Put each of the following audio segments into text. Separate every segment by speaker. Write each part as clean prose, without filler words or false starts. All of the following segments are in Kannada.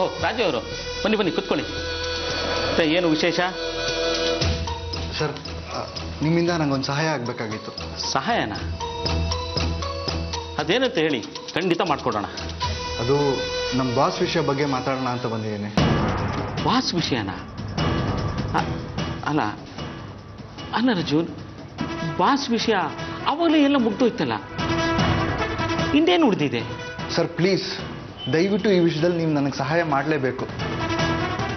Speaker 1: ಓ ರಾಜು ಅವರು ಬನ್ನಿ ಬನ್ನಿ ಕೂತ್ಕೊಳ್ಳಿ. ಮತ್ತೆ ಏನು ವಿಶೇಷ?
Speaker 2: ಸರ್, ನಿಮ್ಮಿಂದ ನನಗೊಂದು ಸಹಾಯ ಆಗಬೇಕಾಗಿತ್ತು.
Speaker 1: ಸಹಾಯನ? ಅದೇನಂತ ಹೇಳಿ, ಖಂಡಿತ ಮಾಡಿಕೊಡೋಣ.
Speaker 2: ಅದು ನಮ್ಮ ಬಾಸ್ ವಿಷಯ ಬಗ್ಗೆ ಮಾತಾಡೋಣ ಅಂತ ಬಂದಿದ್ದೀನಿ.
Speaker 1: ಬಾಸ್ ವಿಷಯನ? ಅಲ್ಲ ಅಲ್ಲ ರಜು, ಬಾಸ್ ವಿಷಯ ಅವಾಗಲೇ ಎಲ್ಲ ಮುಗ್ದೋಯ್ತಲ್ಲ, ಇನ್ನೇನು ಉಳಿದಿದೆ?
Speaker 2: ಸರ್ ಪ್ಲೀಸ್, ದಯವಿಟ್ಟು ಈ ವಿಷಯದಲ್ಲಿ ನೀವು ನನಗೆ ಸಹಾಯ ಮಾಡಲೇಬೇಕು.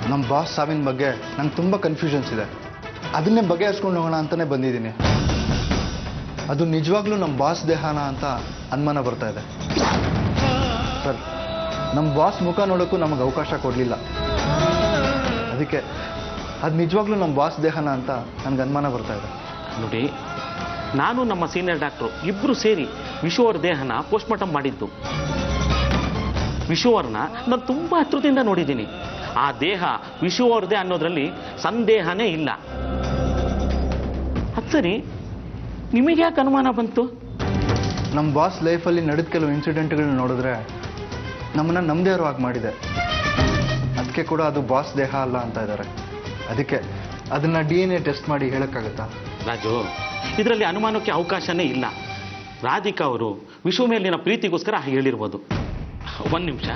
Speaker 2: ನಮ್ಮ ಬಾಸ್ ಸಾವಿನ ಬಗ್ಗೆ ನಂಗೆ ತುಂಬ ಕನ್ಫ್ಯೂಷನ್ಸ್ ಇದೆ. ಅದನ್ನೇ ಬಗೆಹರಿಸ್ಕೊಂಡು ಹೋಗೋಣ ಅಂತಲೇ ಬಂದಿದ್ದೀನಿ. ಅದು ನಿಜವಾಗ್ಲೂ ನಮ್ಮ ಬಾಸ್ ದೇಹನ ಅಂತ ಅನುಮಾನ ಬರ್ತಾ ಇದೆ. ಸರ್, ನಮ್ಮ ಬಾಸ್ ಮುಖ ನೋಡೋಕ್ಕೂ ನಮಗೆ ಅವಕಾಶ ಕೊಡಲಿಲ್ಲ. ಅದಕ್ಕೆ ಅದು ನಿಜವಾಗ್ಲೂ ನಮ್ಮ ಬಾಸ್ ದೇಹನ ಅಂತ ನನಗೆ ಅನುಮಾನ ಬರ್ತಾ ಇದೆ.
Speaker 1: ನೋಡಿ, ನಾನು ನಮ್ಮ ಸೀನಿಯರ್ ಡಾಕ್ಟ್ರು ಇಬ್ಬರು ಸೇರಿ ವಿಶು ಅವ್ರ ದೇಹನ ಪೋಸ್ಟ್ಮಾರ್ಟಮ್ ಮಾಡಿದ್ದು. ವಿಶು ಅವ್ರನ್ನ ನಾನು ತುಂಬ ಹತ್ರದಿಂದ ನೋಡಿದ್ದೀನಿ. ಆ ದೇಹ ವಿಶು ಅವ್ರದೇ ಅನ್ನೋದ್ರಲ್ಲಿ ಸಂದೇಹನೇ ಇಲ್ಲ. ಅದು ಸರಿ, ನಿಮಗೆ ಯಾಕೆ ಅನುಮಾನ ಬಂತು?
Speaker 2: ನಮ್ಮ ಬಾಸ್ ಲೈಫಲ್ಲಿ ನಡೆದ ಕೆಲವು ಇನ್ಸಿಡೆಂಟ್ಗಳನ್ನ ನೋಡಿದ್ರೆ ನಮ್ಮನ್ನು ನಮ್ಮದೇ ಆಗಿ ಮಾಡಿದೆ. ಅದಕ್ಕೆ ಕೂಡ ಅದು ಬಾಸ್ ದೇಹ ಅಲ್ಲ ಅಂತ ಇದ್ದಾರೆ. ಅದಕ್ಕೆ ಅದನ್ನು DNA ಟೆಸ್ಟ್ ಮಾಡಿ ಹೇಳೋಕ್ಕಾಗತ್ತಾ?
Speaker 1: ರಾಜು, ಇದರಲ್ಲಿ ಅನುಮಾನಕ್ಕೆ ಅವಕಾಶನೇ ಇಲ್ಲ. ರಾಧಿಕಾ ಅವರು ವಿಶು ಮೇಲಿನ ಪ್ರೀತಿಗೋಸ್ಕರ ಹೇಳಿರ್ಬೋದು. ಒಂದು ನಿಮಿಷ.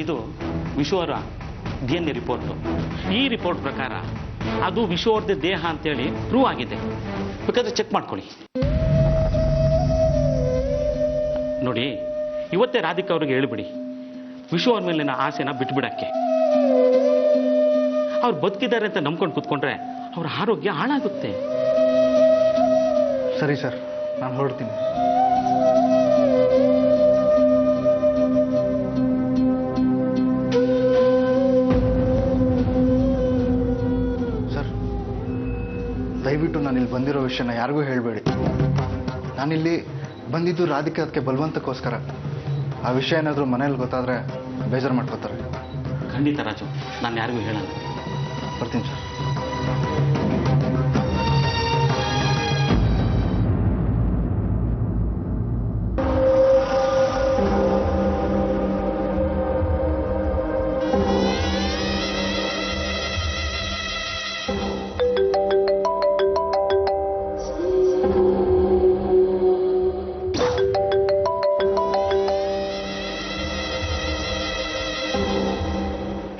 Speaker 1: ಇದು ವಿಶು ಅವರ DNA ರಿಪೋರ್ಟು. ಈ ರಿಪೋರ್ಟ್ ಪ್ರಕಾರ ಅದು ವಿಶು ಅವ್ರದ್ದೇ ದೇಹ ಅಂತೇಳಿ ಪ್ರೂವ್ ಆಗಿದೆ. ಬೇಕಾದ್ರೆ ಚೆಕ್ ಮಾಡ್ಕೊಳ್ಳಿ. ನೋಡಿ, ಇವತ್ತೇ ರಾಧಿಕಾ ಅವ್ರಿಗೆ ಹೇಳಿಬಿಡಿ, ವಿಶು ಅವ್ರ ಮೇಲಿನ ಆಸೆನ ಬಿಟ್ಬಿಡಕ್ಕೆ. ಅವ್ರು ಬದುಕಿದ್ದಾರೆ ಅಂತ ನಂಬ್ಕೊಂಡು ಕೂತ್ಕೊಂಡ್ರೆ ಅವ್ರ ಆರೋಗ್ಯ ಹಾಳಾಗುತ್ತೆ.
Speaker 2: ಸರಿ ಸರ್, ನಾನು ಹೊರಡ್ತೀನಿ. ಸರ್, ದಯವಿಟ್ಟು ನಾನಿಲ್ಲಿ ಬಂದಿರೋ ವಿಷಯನ ಯಾರಿಗೂ ಹೇಳಬೇಡಿ. ನಾನಿಲ್ಲಿ ಬಂದಿದ್ದು ರಾಧಿಕಾ ಅದಕ್ಕೆ ಬಲವಂತಕ್ಕೋಸ್ಕರ. ಆ ವಿಷಯ ಏನಾದರೂ ಮನೇಲಿ ಗೊತ್ತಾದರೆ ಬೇಜಾರು ಮಾಡ್ಕೋತಾರೆ.
Speaker 1: ಖಂಡಿತ ರಾಜು, ನಾನು ಯಾರಿಗೂ ಹೇಳಲ್ಲ.
Speaker 2: ಬರ್ತೀನಿ ಸರ್.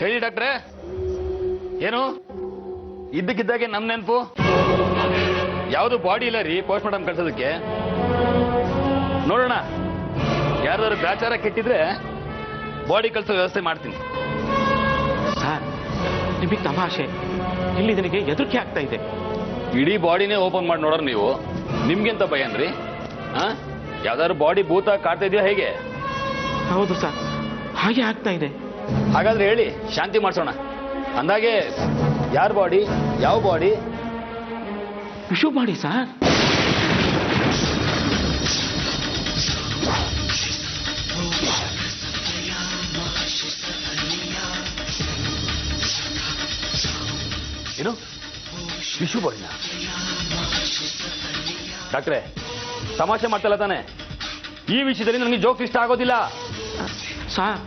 Speaker 3: ಹೇಳಿ ಡಾಕ್ಟ್ರೆ, ಏನು ಇದ್ದಕ್ಕಿದ್ದಾಗೆ ನಮ್ ನೆನಪು? ಯಾವುದು ಬಾಡಿ ಇಲ್ಲ ರೀ ಪೋಸ್ಟ್ಮಾರ್ಟಮ್ ಕಳ್ಸೋದಕ್ಕೆ. ನೋಡೋಣ, ಯಾರಾದ್ರೂ ಗ್ರಾಚಾರ ಕೆಟ್ಟಿದ್ರೆ ಬಾಡಿ ಕಳ್ಸೋ ವ್ಯವಸ್ಥೆ ಮಾಡ್ತೀನಿ.
Speaker 1: ಸರ್, ನಿಮಗೆ ತಮಾಷೆ, ಇಲ್ಲಿ ನನಗೆ ಹೆದರಿಕೆ ಆಗ್ತಾ ಇದೆ.
Speaker 3: ಇಡೀ ಬಾಡಿನೇ ಓಪನ್ ಮಾಡಿ ನೋಡೋರು ನೀವು, ನಿಮ್ಗೆಂತ ಭಯ ಅನ್ರಿ? ಯಾವ್ದಾದ್ರು ಬಾಡಿ ಭೂತ ಕಾಡ್ತಾ ಇದೆಯಾ ಹೇಗೆ?
Speaker 1: ಹೌದು ಸರ್, ಹಾಗೆ ಆಗ್ತಾ ಇದೆ.
Speaker 3: ಹಾಗಾದ್ರೆ ಹೇಳಿ, ಶಾಂತಿ ಮಾಡಿಸೋಣ. ಅಂದಾಗೆ ಯಾರ ಬಾಡಿ, ಯಾವ ಬಾಡಿ?
Speaker 1: Vishu body sir.
Speaker 3: ಏನು ವಿಶು ಬಾಡಿನ? ಡಾಕ್ಟ್ರೆ, ತಮಾಷೆ ಮಾಡ್ತಲ್ಲ ತಾನೆ? ಈ ವಿಷಯದಲ್ಲಿ ನನಗೆ ಜೋಕ್ಸ್ ಇಷ್ಟ ಆಗೋದಿಲ್ಲ.
Speaker 1: ಸರ್,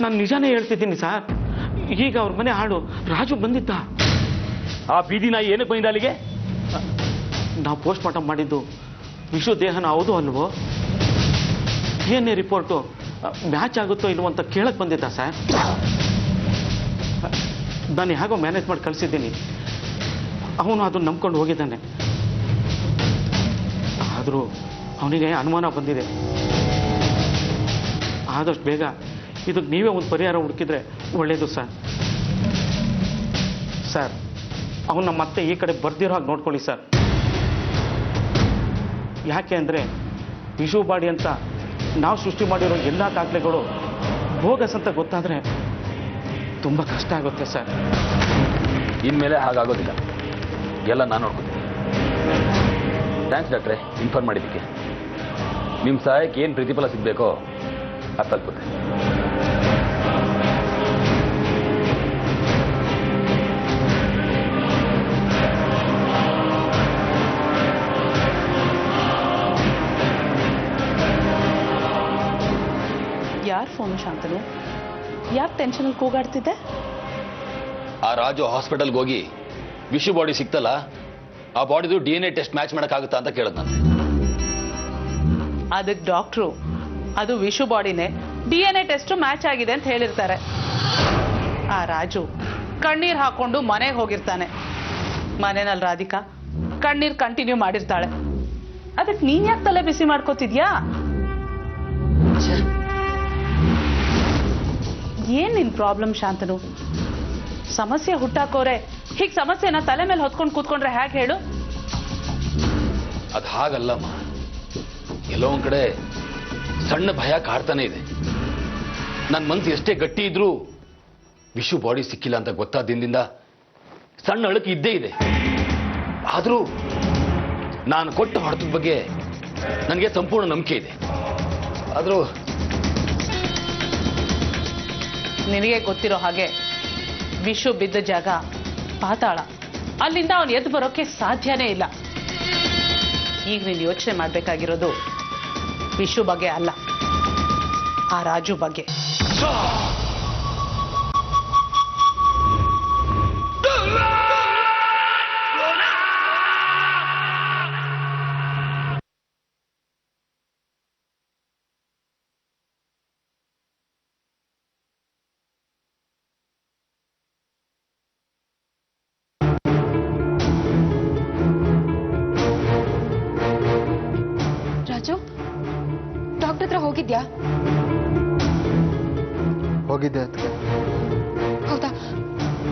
Speaker 1: ನಾನು ನಿಜಾನೇ ಹೇಳ್ತಿದ್ದೀನಿ ಸರ್. ಈಗ ಅವ್ರ ಮನೆ ಹಾಳು ರಾಜು ಬಂದಿದ್ದ.
Speaker 3: ಆ ಬೀದಿ ನಾಯಿ ಏನಕ್ಕೆ ಬಂದಿದ್ದ ಅಲ್ಲಿಗೆ?
Speaker 1: ನಾವು ಪೋಸ್ಟ್ಮಾರ್ಟಮ್ ಮಾಡಿದ್ದು ವಿಶು ದೇಹನ ಹೌದು ಅಲ್ವೋ, DNA ರಿಪೋರ್ಟು ಮ್ಯಾಚ್ ಆಗುತ್ತೋ ಇಲ್ವೋ ಅಂತ ಕೇಳಕ್ಕೆ ಬಂದಿದ್ದ ಸರ್. ನಾನು ಹೇಗೋ ಮ್ಯಾನೇಜ್ ಮಾಡಿ ಕಳಿಸಿದ್ದೀನಿ. ಅವನು ಅದನ್ನು ನಂಬ್ಕೊಂಡು ಹೋಗಿದ್ದಾನೆ. ಆದರೂ ಅವನಿಗೆ ಅನುಮಾನ ಬಂದಿದೆ. ಆದಷ್ಟು ಬೇಗ ಇದಕ್ಕೆ ನೀವೇ ಒಂದು ಪರಿಹಾರ ಹುಡುಕಿದ್ರೆ ಒಳ್ಳೆಯದು ಸರ್. ಸರ್, ಅವನ್ನ ಮತ್ತೆ ಈ ಕಡೆ ಬರ್ದಿರೋ ಹಾಗೆ ನೋಡ್ಕೊಳ್ಳಿ ಸರ್. ಯಾಕೆ ಅಂದರೆ ವಿಶು ಬಾಡಿ ಅಂತ ನಾವು ಸೃಷ್ಟಿ ಮಾಡಿರೋ ಎಲ್ಲ ದಾಖಲೆಗಳು ಬೋಗಸ್ ಅಂತ ಗೊತ್ತಾದರೆ ತುಂಬ ಕಷ್ಟ ಆಗುತ್ತೆ ಸರ್.
Speaker 3: ಇನ್ಮೇಲೆ ಹಾಗಾಗೋದಿಲ್ಲ, ಎಲ್ಲ ನಾನು ನೋಡ್ಕೊತೀನಿ. ಥ್ಯಾಂಕ್ಸ್ ಡಾಕ್ಟ್ರೆ, ಇನ್ಫಾರ್ಮ್ ಮಾಡಿದ್ದಕ್ಕೆ. ನಿಮ್ಮ ಸಹಾಯಕ್ಕೆ ಏನು ಪ್ರತಿಫಲ ಸಿಗಬೇಕೋ ಅದು ತಲುಪುತ್ತೆ.
Speaker 4: ಫೋನು ಶಾಂತನು? ಯಾಕೆ ಟೆನ್ಷನಲ್ಲಿ ಕೂಗಾಡ್ತಿದ್ದೆ?
Speaker 3: ಆ ರಾಜು ಹಾಸ್ಪಿಟಲ್ಗೆ ಹೋಗಿ ವಿಶು ಬಾಡಿ ಸಿಕ್ತಲ್ಲ, ಆ ಬಾಡಿದು DNA ಟೆಸ್ಟ್ ಮ್ಯಾಚ್ ಮಾಡೋಕ್ಕಾಗುತ್ತಾ ಅಂತ ಕೇಳಿದ್ ನಾನು.
Speaker 4: ಅದಕ್ಕೆ ಡಾಕ್ಟ್ರು ಅದು ವಿಶು ಬಾಡಿನೇ, DNA ಟೆಸ್ಟ್ ಮ್ಯಾಚ್ ಆಗಿದೆ ಅಂತ ಹೇಳಿರ್ತಾರೆ. ಆ ರಾಜು ಕಣ್ಣೀರ್ ಹಾಕೊಂಡು ಮನೆಗೆ ಹೋಗಿರ್ತಾನೆ. ಮನೆಯಲ್ಲಿ ರಾಧಿಕಾ ಕಣ್ಣೀರ್ ಕಂಟಿನ್ಯೂ ಮಾಡಿರ್ತಾಳೆ. ಅದಕ್ಕೆ ನೀನ್ ಯಾಕೆ ತಲೆ ಬಿಸಿ ಮಾಡ್ಕೋತಿದ್ಯಾ? ಏನ್ ನಿನ್ ಪ್ರಾಬ್ಲಮ್ ಶಾಂತನು? ಸಮಸ್ಯೆ ಹುಟ್ಟಾಕೋರೆ ಹೀಗೆ ಸಮಸ್ಯೆನ ತಲೆ ಮೇಲೆ ಹೊತ್ಕೊಂಡು ಕೂತ್ಕೊಂಡ್ರೆ ಹೇಗೆ ಹೇಳು?
Speaker 3: ಅದು ಹಾಗಲ್ಲಮ್ಮ, ಎಲ್ಲೋ ಒಂದ್ ಕಡೆ ಸಣ್ಣ ಭಯ ಕಾಡ್ತಾನೆ ಇದೆ. ನನ್ನ ಮನಸ್ಸು ಎಷ್ಟೇ ಗಟ್ಟಿ ಇದ್ರೂ ವಿಶು ಬಾಡಿ ಸಿಕ್ಕಿಲ್ಲ ಅಂತ ಗೊತ್ತಾದ ದಿನದಿಂದ ಸಣ್ಣ ಅಳಕು ಇದ್ದೇ ಇದೆ. ಆದರೂ ನಾನು ಕೊಟ್ಟ ಹೊಡೆತದ ಬಗ್ಗೆ ನನಗೆ ಸಂಪೂರ್ಣ ನಂಬಿಕೆ ಇದೆ. ಆದರೂ
Speaker 4: ನಿನಗೆ ಗೊತ್ತಿರೋ ಹಾಗೆ ವಿಶು ಬಿದ್ದ ಜಾಗ ಪಾತಾಳ. ಅಲ್ಲಿಂದ ಅವನು ಎದ್ದು ಬರೋಕೆ ಸಾಧ್ಯನೇ ಇಲ್ಲ. ಈಗ ನೀನು ಯೋಚನೆ ಮಾಡಬೇಕಾಗಿರೋದು ವಿಶು ಬಗ್ಗೆ ಅಲ್ಲ, ಆ ರಾಜು ಬಗ್ಗೆ.
Speaker 5: ರಾಜು, ಡಾಕ್ಟರ್ ಹತ್ರ ಹೋಗಿದ್ಯಾ?
Speaker 2: ಹೋಗಿದ್ದೆ ಅದಕ್ಕೆ.
Speaker 5: ಹೌದಾ?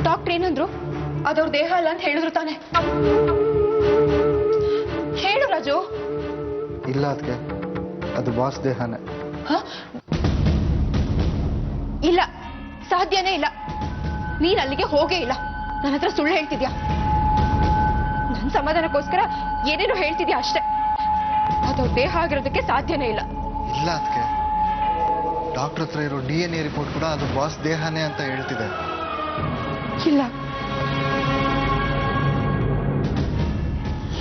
Speaker 5: ಡಾಕ್ಟರ್ ಏನಂದ್ರು? ಅದವ್ರ ದೇಹ ಅಲ್ಲ ಅಂತ ಹೇಳಿದ್ರು ತಾನೆ? ಹೇಳು ರಾಜು.
Speaker 2: ಇಲ್ಲ ಅದಕ್ಕೆ, ಅದು ಬಾಸ್ ದೇಹನೇ.
Speaker 5: ಇಲ್ಲ, ಸಾಧ್ಯನೇ ಇಲ್ಲ. ನೀನ್ ಅಲ್ಲಿಗೆ ಹೋಗೇ ಇಲ್ಲ. ನನ್ನ ಹತ್ರ ಸುಳ್ಳು ಹೇಳ್ತಿದ್ಯಾ? ನನ್ನ ಸಮಾಧಾನಕ್ಕೋಸ್ಕರ ಏನೇನೋ ಹೇಳ್ತಿದ್ಯಾ ಅಷ್ಟೇ. ಅದವ್ರ ದೇಹ ಆಗಿರೋದಕ್ಕೆ ಸಾಧ್ಯನೇ ಇಲ್ಲ.
Speaker 2: ಇಲ್ಲ ಅದಕ್ಕೆ, ಡಾಕ್ಟರ್ ಹತ್ರ ಇರೋ DNA ರಿಪೋರ್ಟ್ ಕೂಡ ಅದು ಬಾಸ್ ದೇಹನೇ ಅಂತ ಹೇಳ್ತಿದೆ.
Speaker 5: ಇಲ್ಲ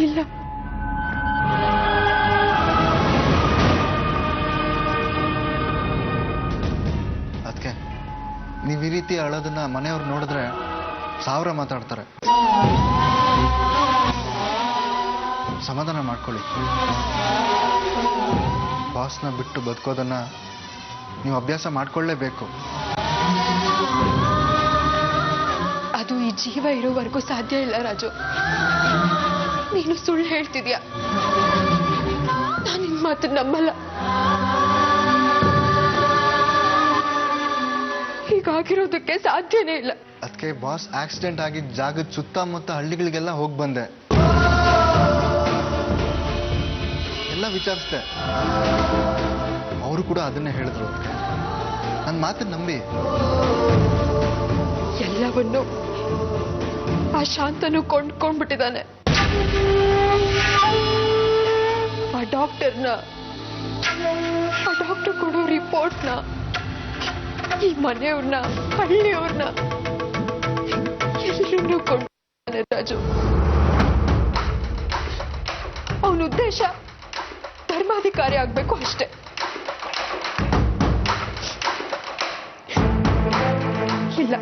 Speaker 5: ಇಲ್ಲ,
Speaker 2: ಅದಕ್ಕೆ ನೀವು ಈ ರೀತಿ ಅಳೋದನ್ನ ಮನೆಯವ್ರು ನೋಡಿದ್ರೆ 1000 ಮಾತಾಡ್ತಾರೆ. ಸಮಾಧಾನ ಮಾಡ್ಕೊಳ್ಳಿ. ಬಾಸ್ನ ಬಿಟ್ಟು ಬದುಕೋದನ್ನ ನೀವು ಅಭ್ಯಾಸ ಮಾಡ್ಕೊಳ್ಳೇಬೇಕು.
Speaker 5: ಅದು ಈ ಜೀವ ಇರೋವರೆಗೂ ಸಾಧ್ಯ ಇಲ್ಲ ರಾಜು. ನೀನು ಸುಳ್ಳು ಹೇಳ್ತಿದ್ಯಾ. ನಾನು ನಿನ್ ಮಾತು ನಂಬಲ್ಲ. ಹೀಗಾಗಿರೋದಕ್ಕೆ ಸಾಧ್ಯನೇ ಇಲ್ಲ.
Speaker 2: ಅದಕ್ಕೆ ಬಾಸ್ ಆಕ್ಸಿಡೆಂಟ್ ಆಗಿದ್ದ ಜಾಗದ ಸುತ್ತಮುತ್ತ ಹಳ್ಳಿಗಳಿಗೆಲ್ಲ ಹೋಗಿ ಬಂದೆ, ಎಲ್ಲ ವಿಚಾರಿಸ್ದೆ. ಅವರು ಕೂಡ ಅದನ್ನೇ ಹೇಳಿದ್ರು. ಅದಕ್ಕೆ ನನ್ನ ಮಾತನ್ನ ನಂಬಿ.
Speaker 5: ಎಲ್ಲವನ್ನು ಆ ಶಾಂತನು ಕೊಂಡ್ಕೊಂಡ್ಬಿಟ್ಟಿದ್ದಾನೆ. ಆ ಡಾಕ್ಟರ್ ಕೊಡೋ ರಿಪೋರ್ಟ್ನ, ಈ ಮನೆಯವ್ರನ್ನ, ಹಳ್ಳಿಯವ್ರನ್ನ ಎಲ್ಲರನ್ನೂ ಕೊಂಡ್ಕೊಂಡಿದ್ದಾನೆ ರಾಜು. ಅವನ ಉದ್ದೇಶ ಧರ್ಮಾಧಿಕಾರಿ ಆಗ್ಬೇಕು ಅಷ್ಟೇ. ಇಲ್ಲ,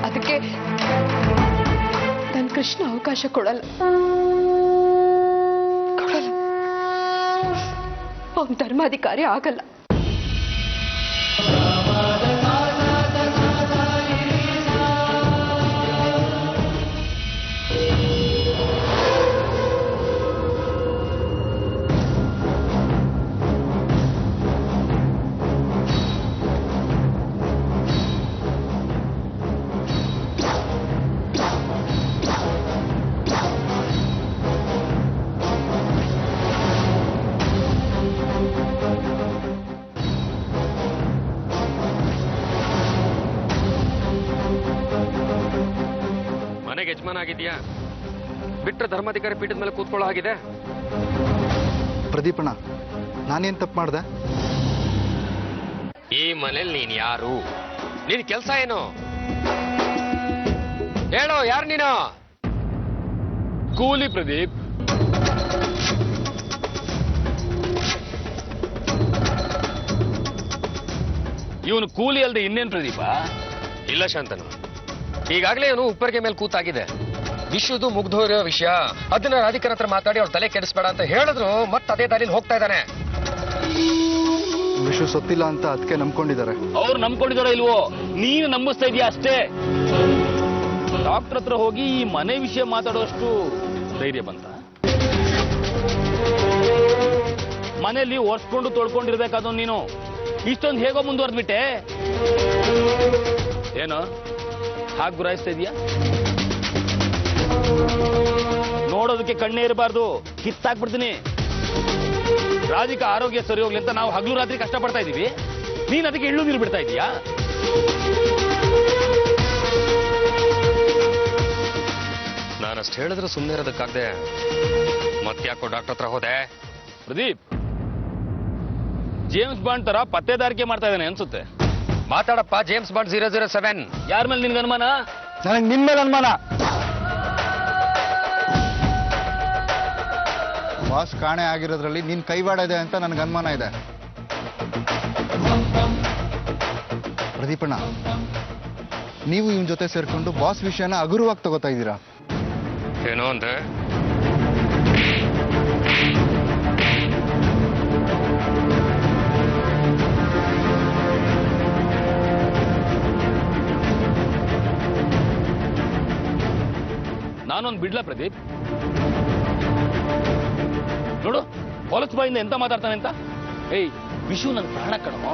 Speaker 5: ಅದಕ್ಕೆ ನನ್ನ ಕೃಷ್ಣ ಅವಕಾಶ ಕೊಡಲ್ಲ. ಅವನು ಧರ್ಮಾಧಿಕಾರಿ ಆಗಲ್ಲ.
Speaker 6: ಯಜಮಾನ ಆಗಿದ್ಯಾ, ಬಿಟ್ರೆ ಧರ್ಮಾಧಿಕಾರಿ ಪೀಠದ ಮೇಲೆ ಕೂತ್ಕೊಳ್ಳೋ ಆಗಿದೆ.
Speaker 2: ಪ್ರದೀಪಣ್ಣ, ನಾನೇನ್ ತಪ್ಪು ಮಾಡ್ದೆ?
Speaker 6: ಈ ಮನೇಲಿ ನೀನ್ ಯಾರು? ನಿನ್ ಕೆಲಸ ಏನು ಹೇಳೋ? ಯಾರು ನೀನು?
Speaker 3: ಕೂಲಿ ಪ್ರದೀಪ್. ಇವನು ಕೂಲಿ ಅಲ್ದೆ ಇನ್ನೇನ್ ಪ್ರದೀಪ?
Speaker 6: ಇಲ್ಲ ಶಾಂತನು, ಈಗಾಗಲೇ ಅವನು ಉಪ್ಪರಿಗೆ ಮೇಲೆ ಕೂತಾಗಿದೆ. ವಿಶ್ವದು ಮುಗ್ದೋಗಿರೋ ವಿಷಯ ಅದನ್ನ ರಾಧಿಕರ ಹತ್ರ ಮಾತಾಡಿ ಅವ್ರ ತಲೆ ಕೆಡಿಸ್ಬೇಡ ಅಂತ ಹೇಳಿದ್ರು ಮತ್ತೆ ಅದೇ ದಾರಿಲಿ ಹೋಗ್ತಾ ಇದ್ದಾನೆ.
Speaker 2: ವಿಶ್ವ ಸೊತ್ತಿಲ್ಲ ಅಂತ ಅದಕ್ಕೆ ನಂಬ್ಕೊಂಡಿದ್ದಾರೆ.
Speaker 3: ಅವ್ರು ನಂಬ್ಕೊಂಡಿದಾರೋ ಇಲ್ವೋ, ನೀನು ನಂಬಿಸ್ತಾ ಇದೀಯ ಅಷ್ಟೇ. ಡಾಕ್ಟರ್ ಹತ್ರ ಹೋಗಿ ಈ ಮನೆ ವಿಷಯ ಮಾತಾಡೋಷ್ಟು ಧೈರ್ಯ ಬಂತ? ಮನೆಯಲ್ಲಿ ಒರ್ಸ್ಕೊಂಡು ತೊಳ್ಕೊಂಡಿರ್ಬೇಕಾದ ನೀನು ಇಷ್ಟೊಂದು ಹೇಗೋ ಮುಂದುವರೆದ್ಬಿಟ್ಟೆ. ಏನು ಹಾಗೆ ಗುರಾಯಿಸ್ತಾ ಇದೀಯಾ? ನೋಡೋದಕ್ಕೆ ಕಣ್ಣೇ ಇರಬಾರ್ದು, ಕಿತ್ತಾಕ್ಬಿಡ್ತೀನಿ. ರಾಧಿಕಾ ಆರೋಗ್ಯ ಸರಿ ಹೋಗ್ಲಿ ಅಂತ ನಾವು ಹಗಲು ರಾತ್ರಿ ಕಷ್ಟಪಡ್ತಾ ಇದೀವಿ, ನೀನ್ ಅದಕ್ಕೆ ಎಳ್ಳು ನೀರು ಬಿಡ್ತಾ ಇದೀಯಾ?
Speaker 6: ನಾನಷ್ಟು ಹೇಳಿದ್ರು ಸುಮ್ಮನೆ ಇರೋದಕ್ಕಾಗದೆ ಮತ್ತ್ಯಾಕೋ ಡಾಕ್ಟರ್ ಹತ್ರ ಹೋದೆ.
Speaker 3: ಪ್ರದೀಪ್, ಜೇಮ್ಸ್ ಬಾಂಡ್ ತರ ಪತ್ತೆದಾರಿಕೆ ಮಾಡ್ತಾ ಇದ್ದಾನೆ ಅನ್ಸುತ್ತೆ.
Speaker 6: ಮಾತಾಡಪ್ಪ, ಜೇಮ್ಸ್ ಬಾಂಡ್ 007.
Speaker 3: ಯಾರ ಮೇಲೆ ನಿನ್ಗೆ ಅನುಮಾನ?
Speaker 2: ನನಗೆ ನಿನ್ ಮೇಲೆ ಅನುಮಾನ. ಬಾಸ್ ಕಾಣೆ ಆಗಿರೋದ್ರಲ್ಲಿ ನಿನ್ ಕೈವಾಡ ಇದೆ ಅಂತ ನನಗೆ ಅನುಮಾನ ಇದೆ. ಪ್ರದೀಪಣ್ಣ, ನೀವು ಇವನ್ ಜೊತೆ ಸೇರ್ಕೊಂಡು ಬಾಸ್ ವಿಷಯನ ಹಗುರವಾಗಿ ತಗೋತಾ ಇದ್ದೀರಾ.
Speaker 6: ಏನೋ ಅಂದ್ರೆ
Speaker 3: ನಾನೊಂದು ಬಿಡ್ಲಾ ಪ್ರದೀಪ್? ನೋಡು ಹೊಲಸ್ ಬಾಯಿಂದ ಎಂತ ಮಾತಾಡ್ತಾನೆ ಅಂತ. ಏಯ್ ವಿಶು ನನ್ನ ಪ್ರಾಣ ಕಣೋ.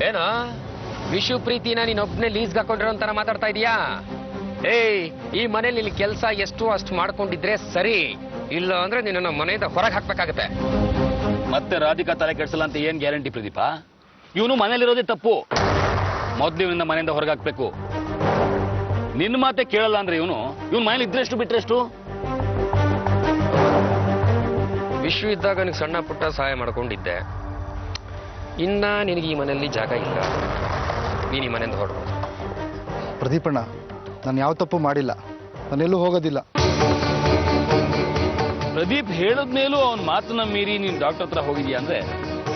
Speaker 6: ಏನೋ ವಿಶು ಪ್ರೀತಿನ ನೀನೊಬ್ನೇ ಲೀಸ್ಗೆ ಹಾಕೊಂಡಿರೋ ಅಂತಾನ ಮಾತಾಡ್ತಾ ಇದೀಯಾ? ಏಯ್, ಈ ಮನೇಲಿ ಇಲ್ಲಿ ಕೆಲಸ ಎಷ್ಟು ಅಷ್ಟು ಮಾಡ್ಕೊಂಡಿದ್ರೆ ಸರಿ, ಇಲ್ಲ ಅಂದ್ರೆ ನಿನ್ನ ಮನೆಯಿಂದ ಹೊರಗೆ ಹಾಕ್ಬೇಕಾಗತ್ತೆ.
Speaker 3: ಮತ್ತೆ ರಾಧಿಕಾ ತಲೆ ಕೆಡ್ಸಲ್ಲ ಅಂತ ಏನ್ ಗ್ಯಾರಂಟಿ ಪ್ರದೀಪ? ಇವನು ಮನೇಲಿರೋದೇ ತಪ್ಪು. ಮೊದ್ಲು ಇವನಿಂದ ಮನೆಯಿಂದ ಹೊರಗೆ ಹಾಕ್ಬೇಕು. ನಿನ್ನ ಮಾತೆ ಕೇಳಲ್ಲ ಅಂದ್ರೆ ಇವನು ಮನೇಲಿ ಇದ್ರೆಷ್ಟು ಬಿಟ್ರೆಷ್ಟು?
Speaker 6: ವಿಶು ಇದ್ದಾಗ ನನಗೆ ಸಣ್ಣ ಪುಟ್ಟ ಸಹಾಯ ಮಾಡ್ಕೊಂಡಿದ್ದೆ. ಇನ್ನ ನಿನಗೆ ಈ ಮನೆಯಲ್ಲಿ ಜಾಗ ಇಲ್ಲ, ನೀನು ಈ ಮನೆಯಿಂದ ಹೊರಡ್ಬೋದು.
Speaker 2: ಪ್ರದೀಪಣ್ಣ, ನಾನು ಯಾವ ತಪ್ಪು ಮಾಡಿಲ್ಲ, ನಾನೆಲ್ಲೂ ಹೋಗೋದಿಲ್ಲ.
Speaker 3: ಪ್ರದೀಪ್ ಹೇಳದ್ಮೇಲೂ ಅವನ ಮಾತನ್ನ ಮೀರಿ ನೀನ್ ಡಾಕ್ಟರ್ ಹತ್ರ ಹೋಗಿದ್ಯಾ ಅಂದ್ರೆ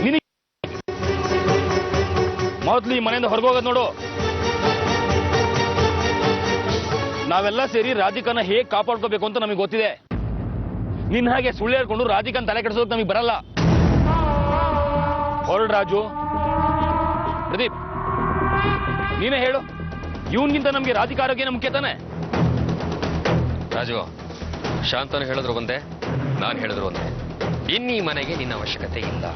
Speaker 3: ನಿನಗೆ ಮೊದ್ಲು ಈ ಮನೆಯಿಂದ ಹೊರಗೋಗೋದು ನೋಡು. ನಾವೆಲ್ಲ ಸೇರಿ ರಾಧಿಕಾನ ಹೇಗ್ ಕಾಪಾಡ್ಕೋಬೇಕು ಅಂತ ನಮಗೆ ಗೊತ್ತಿದೆ. ನಿನ್ನ ಹಾಗೆ ಸುಳ್ಳು ಹೇಳ್ಕೊಂಡು ರಾಧಿಕಾನ್ ತಲೆ ಕೆಡಿಸೋದಕ್ಕೆ ನಮಗೆ ಬರಲ್ಲ. ಹೊರಡ್ ರಾಜು. ಪ್ರದೀಪ್, ನೀನೇ ಹೇಳು, ಇವನ್ಗಿಂತ ನಮ್ಗೆ ರಾಧಿಕಾ ಆರೋಗ್ಯನ ಮುಖ್ಯ ತಾನೆ?
Speaker 6: ರಾಜು, ಶಾಂತನು ಹೇಳಿದ್ರು ಒಂದೇ, ನಾನು ಹೇಳಿದ್ರು ಒಂದೇ. ಇನ್ನೀ ಮನೆಗೆ ನಿನ್ನ ಅವಶ್ಯಕತೆ ಇಲ್ಲ.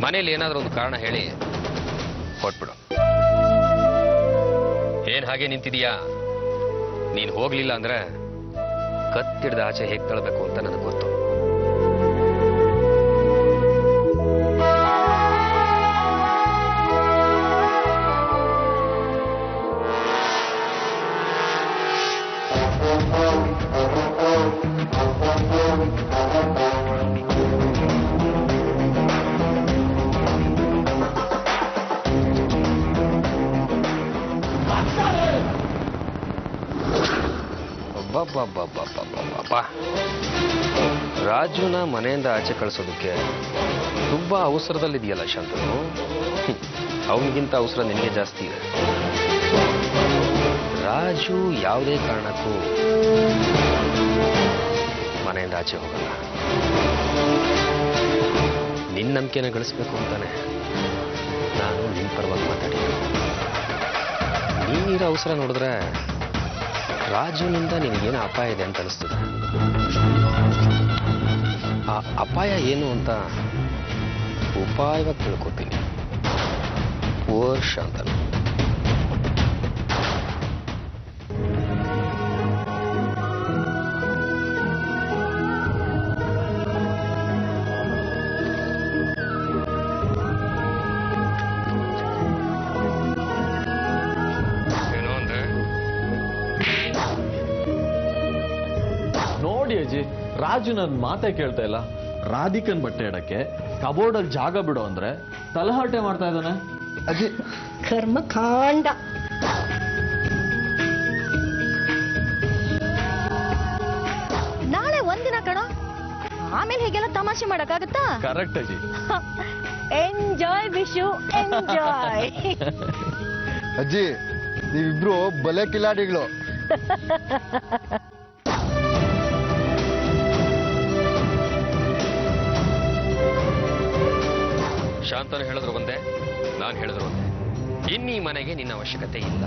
Speaker 6: ಮನೇಲಿ ಏನಾದ್ರೂ ಒಂದು ಕಾರಣ ಹೇಳಿ ಹೊಟ್ಬಿಡು. ಏನ್ ಹಾಗೆ ನಿಂತಿದೀಯಾ? ನೀನ್ ಹೋಗ್ಲಿಲ್ಲ ಅಂದ್ರೆ ಕತ್ತಿಡ್ದ ಆಚೆ ಹೇಗ್ ತಳ್ಬೇಕು ಅಂತ ನನಗೆ ಗೊತ್ತು. ರಾಜುನ ಮನೆಯಿಂದ ಆಚೆ ಕಳಿಸೋದಕ್ಕೆ ತುಂಬಾ ಅವಸರದಲ್ಲಿದೆಯಲ್ಲ ಶಾಂತನು. ಅವನಿಗಿಂತ ಅವಸರ ನಿನಗೆ ಜಾಸ್ತಿ ಇದೆ. ರಾಜು ಯಾವುದೇ ಕಾರಣಕ್ಕೂ ಮನೆಯಿಂದ ಆಚೆ ಹೋಗಲ್ಲ. ನಿನ್ನ ನಂಬಿಕೆನ ಗಳಿಸ್ಬೇಕು ಅಂತಾನೆ ನಾನು ನಿನ್ನ ಪರವಾಗಿ ಮಾತಾಡಿದ್ದೆ. ನೀನಿರೋ ಅವಸರ ನೋಡಿದ್ರೆ ರಾಜುನಿಂದ ನಿನಗೇನು ಅಪಾಯ ಇದೆ ಅಂತ ಅನಿಸ್ತದೆ. ಆ ಅಪಾಯ ಏನು ಅಂತ ಉಪಾಯವಾಗಿ ತಿಳ್ಕೊತೀನಿ. ವರ್ಷ ಅಂತ
Speaker 7: ನೋಡಿ ಅಜ್ಜಿ, ರಾಜು ನನ್ನ ಮಾತೇ ಕೇಳ್ತಾ ಇಲ್ಲ. ರಾಧಿಕನ್ ಬಟ್ಟೆ ಇಡಕ್ಕೆ ಕಬೋರ್ಡಲ್ಲಿ ಜಾಗ ಬಿಡೋ ಅಂದ್ರೆ ತಲಹರಟೆ ಮಾಡ್ತಾ ಇದ್ದಾನೆ.
Speaker 2: ಅಜ್ಜಿ,
Speaker 5: ಕರ್ಮಕಾಂಡ. ನಾಳೆ ಒಂದಿನ ಕಣ, ಆಮೇಲೆ
Speaker 8: ಹೀಗೆಲ್ಲ ತಮಾಷೆ ಮಾಡಕ್ಕಾಗತ್ತಾ?
Speaker 7: ಕರೆಕ್ಟ್ ಅಜ್ಜಿ.
Speaker 8: Enjoy Vishu enjoy.
Speaker 2: ಅಜ್ಜಿ ನೀವಿಬ್ರು ಬಲೆ ಕಿಲಾಡಿಗಳು.
Speaker 6: ಶಾಂತನು ಹೇಳಿದ್ರು ಒಂದೇ, ನಾನು ಹೇಳಿದ್ರು ಒಂದೇ. ಇನ್ನೀ ಮನೆಗೆ ನಿನ್ನ ಅವಶ್ಯಕತೆ ಇಲ್ಲ.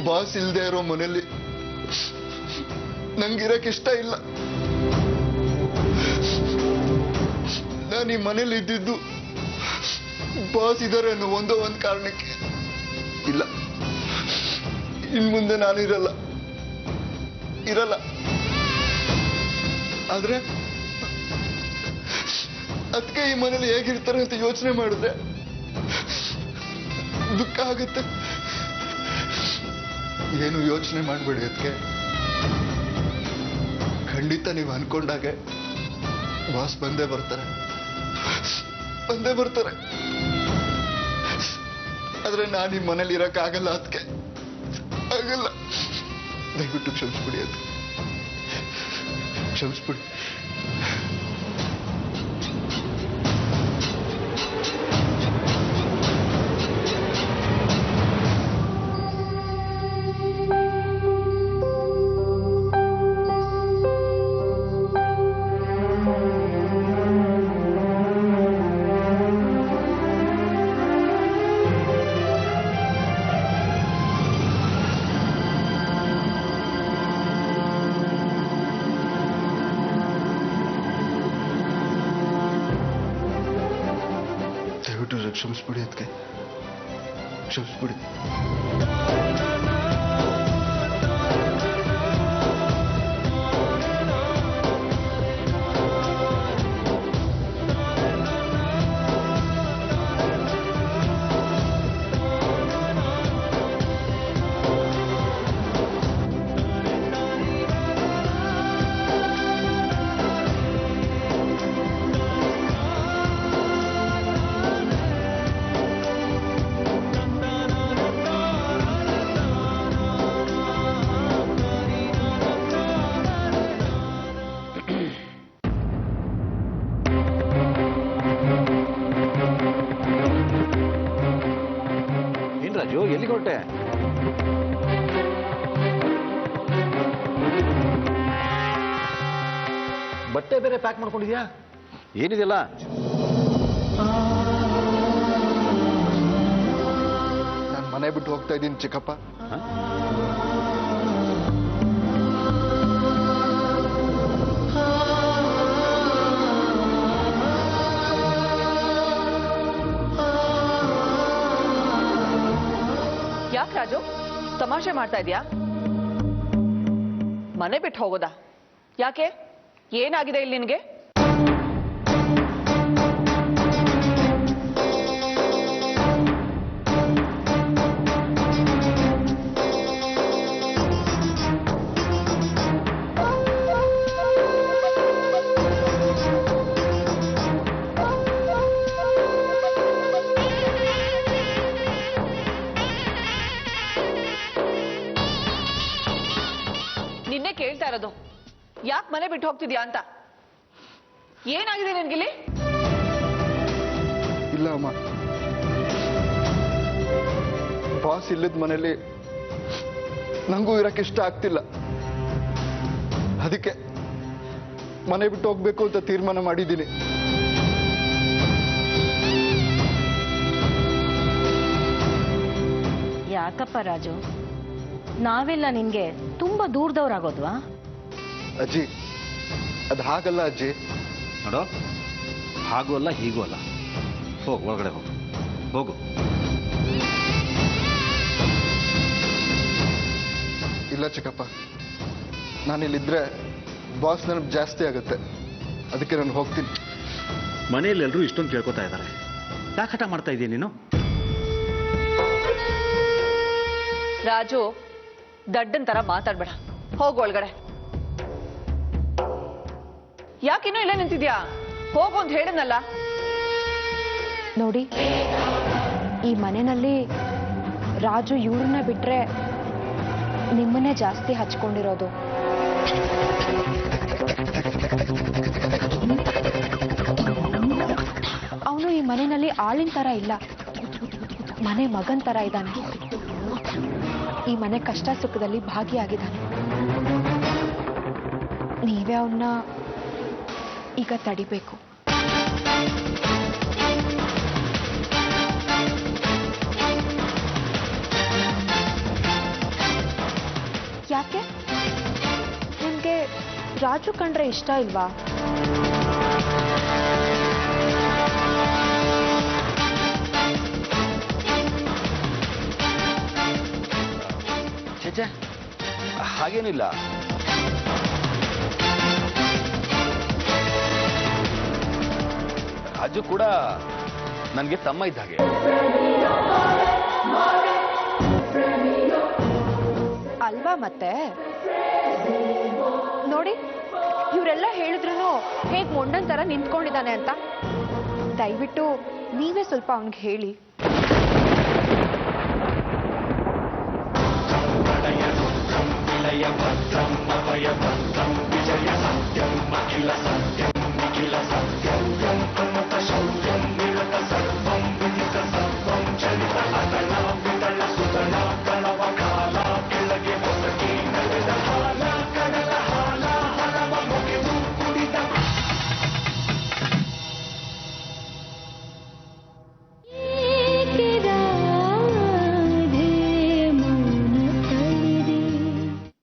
Speaker 2: ಬಾಸ್ ಇಲ್ದೇ ಇರೋ ಮನೇಲಿ ನಂಗಿರಕ್ ಇಷ್ಟ ಇಲ್ಲ. ನಾನು ಈ ಮನೇಲಿ ಇದ್ದಿದ್ದು ಬಾಸ್ ಇದ್ದಾರೆ ಅನ್ನೋ ಒಂದೋ ಒಂದು ಕಾರಣಕ್ಕೆ. ಇಲ್ಲ, ಇನ್ ಮುಂದೆ ನಾನು ಇರಲ್ಲ. ಆದ್ರೆ ಅದಕ್ಕೆ ಈ ಮನೇಲಿ ಹೇಗಿರ್ತಾರೆ ಅಂತ ಯೋಚನೆ ಮಾಡಿದ್ರೆ ದುಃಖ ಆಗುತ್ತೆ. ಏನು ಯೋಚನೆ ಮಾಡಬೇಡಿ ಅದಕ್ಕೆ. ಖಂಡಿತ ನೀವು ಅನ್ಕೊಂಡಾಗೆ ಬಾಸ್ ಬಂದೇ ಬರ್ತಾರೆ. ಆದ್ರೆ ನಾನು ಈ ಮನೇಲಿ ಇರಕ್ಕಾಗಲ್ಲ. ಅದಕ್ಕೆ ಆಗಲ್ಲ. ದಯವಿಟ್ಟು ಕ್ಷಮಿಸ್ಬಿಡಿ. ಅದಕ್ಕೆ ಕ್ಷಮಿಸ್ಬಿಡಿ. ಕ್ಷಮಿಸ್ಬಿಡಿ. ಅದಕ್ಕೆ ಕ್ಷಮಿಸ್ಬಿಡಿ.
Speaker 7: ರಾಜು, ಎಲ್ಲಿಗೆ ಹೊರಟೆ? ಬಟ್ಟೆ ಬೇರೆ ಪ್ಯಾಕ್ ಮಾಡ್ಕೊಂಡಿದ್ಯಾ? ಏನಿದೆಲ್ಲ?
Speaker 2: ನಾನು ಮನೆ ಬಿಟ್ಟು ಹೋಗ್ತಾ ಇದ್ದೀನಿ ಚಿಕ್ಕಪ್ಪ.
Speaker 9: ಯಾಕೆ ರಾಜು ತಮಾಷೆ ಮಾಡ್ತಾ ಇದೀಯಾ? ಮನೆ ಬಿಟ್ಟು ಹೋಗೋದಾ? ಯಾಕೆ? ಏನಾಗಿದೆ ಇಲ್ಲಿ ನಿನಗೆ? ನಿನ್ನೆ ಕೇಳ್ತಾ ಇರೋದು ಯಾಕೆ ಮನೆ ಬಿಟ್ಟು ಹೋಗ್ತಿದ್ಯಾ ಅಂತ. ಏನಾಗಿದೆ ನಿನ್ಗಿಲ್ಲಿ?
Speaker 2: ಇಲ್ಲ ಅಮ್ಮ, ಬಾಸ್ ಇಲ್ಲದ ಮನೇಲಿ ನಂಗೂ ಇರಕ್ಕೆ ಇಷ್ಟ ಆಗ್ತಿಲ್ಲ. ಅದಕ್ಕೆ ಮನೆ ಬಿಟ್ಟು ಹೋಗ್ಬೇಕು ಅಂತ ತೀರ್ಮಾನ ಮಾಡಿದ್ದೀನಿ.
Speaker 8: ಯಾಕಪ್ಪ ರಾಜು, ನಾವೆಲ್ಲ ನಿನ್ಗೆ ತುಂಬಾ ದೂರದವ್ರಾಗೋದ್ವಾ?
Speaker 2: ಅಜ್ಜಿ, ಅದು ಹಾಗಲ್ಲ ಅಜ್ಜಿ.
Speaker 10: ನೋಡೋ, ಹಾಗೂ ಅಲ್ಲ ಹೀಗೂ ಅಲ್ಲ. ಹೋಗು, ಒಳಗಡೆ ಹೋಗು. ಹೋಗು.
Speaker 2: ಇಲ್ಲ ಚಿಕ್ಕಪ್ಪ, ನಾನಿಲ್ಲಿದ್ರೆ ಬಾಸ್ ನೆನಪು ಜಾಸ್ತಿ ಆಗುತ್ತೆ. ಅದಕ್ಕೆ ನಾನು ಹೋಗ್ತೀನಿ.
Speaker 10: ಮನೆಯಲ್ಲಿ ಎಲ್ಲರೂ ಇಷ್ಟೊಂದು ಕೇಳ್ಕೊತಾ ಇದ್ದಾರೆ. ಯಾಕೆ ಹಠ ಮಾಡ್ತಾ ಇದೀಯ ನೀನು?
Speaker 9: ರಾಜು, ದಡ್ಡನ್ ತರ ಮಾತಾಡ್ಬೇಡ. ಹೋಗು ಒಳಗಡೆ. ಯಾಕಿನ್ನೂ ಇಲ್ಲೇ ನಿಂತಿದ್ಯಾ? ಹೋಗು ಅಂತ ಹೇಳನಲ್ಲ.
Speaker 5: ನೋಡಿ, ಈ ಮನೆಯಲ್ಲಿ ರಾಜು ಇವ್ರನ್ನ ಬಿಟ್ರೆ ನಿಮ್ಮನ್ನೇ ಜಾಸ್ತಿ ಹಚ್ಕೊಂಡಿರೋದು. ಅವನು ಈ ಮನೆಯಲ್ಲಿ ಆಳಿನ ಥರ ಇಲ್ಲ, ಮನೆ ಮಗನ್ ಥರ ಇದ್ದಾನೆ. ಈ ಮನೆ ಕಷ್ಟ ಸುಖದಲ್ಲಿ ಭಾಗಿಯಾಗಿದ್ದಾನೆ. ನೀವೇ ಅವನ್ನ ಈಗ ತಡಿಬೇಕು. ಯಾಕೆ ನಿಮಗೆ ರಾಜು ಕಂಡ್ರೆ ಇಷ್ಟ ಇಲ್ವಾ?
Speaker 3: ಛೇ ಹಾಗೇನಿಲ್ಲ. ರಾಜು ಕೂಡ ನನಗೆ ತಮ್ಮ ಇದ್ದ ಹಾಗೆ.
Speaker 5: ಅಲ್ವಾ ಮತ್ತೆ? ನೋಡಿ, ಇವರೆಲ್ಲ ಹೇಳಿದ್ರು ಹೇಗ್ ಮೊಂಡನ್ ತರ ನಿಂತ್ಕೊಂಡಿದ್ದಾನೆ ಅಂತ. ದಯವಿಟ್ಟು ನೀವೇ ಸ್ವಲ್ಪ ಅವನಿಗೆ ಹೇಳಿ.